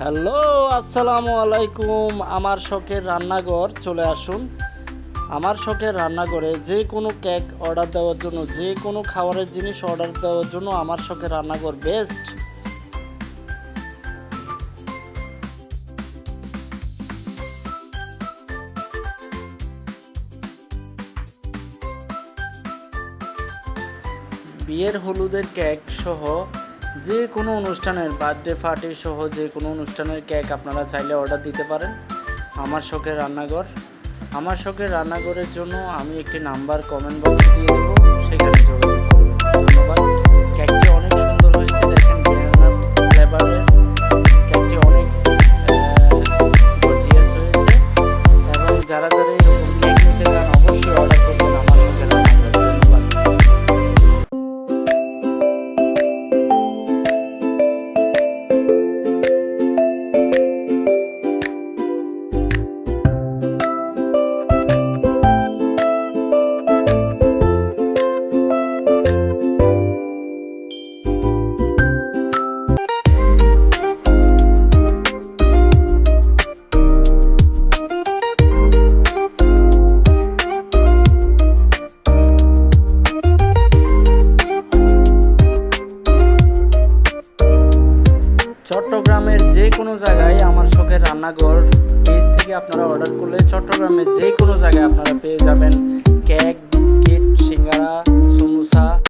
Hello, আসসালামু আলাইকুম। আমার শখের রান্নাঘর চলে আসুন। আমার শখের রান্নাঘরে যে কোনো কেক অর্ডার দেওয়ার জন্য, যে কোনো খাবারের জিনিস অর্ডার দেওয়ার জন্য আমার শখের রান্নাঘর বেস্ট। বিয়ের হলুদের কেক সহ যে কোনো অনুষ্ঠানের, বার্থডে পার্টি সহ যে কোনো অনুষ্ঠানের কেক আপনারা চাইলে অর্ডার দিতে পারেন আমার শখের রান্নাঘর। আমার শখের রান্নাঘরের জন্য আমি একটি নাম্বার কমেন্ট বক্সে দিয়ে দেবো, সেখানে যোগাযোগ করবেন। ধন্যবাদ। কেকটি অনেক সুন্দর হয়েছে, দেখেন ব্যানানা ফ্লেভারের কেকটি অনেক গর্জিয়াস হয়েছে। এবং যারা যারা এরকম কেক নিতে চান অবশ্যই অর্ডার করবেন আমার শখের রান্নাঘরে। ধন্যবাদ। চট্টগ্রামের যে কোনো জায়গায় আমার শখের রান্নাঘর পেজ থেকে আপনারা অর্ডার করলে চট্টগ্রামের যে কোনো জায়গায় আপনারা পেয়ে যাবেন কেক, বিস্কিট, সিঙ্গারা, সমোসা।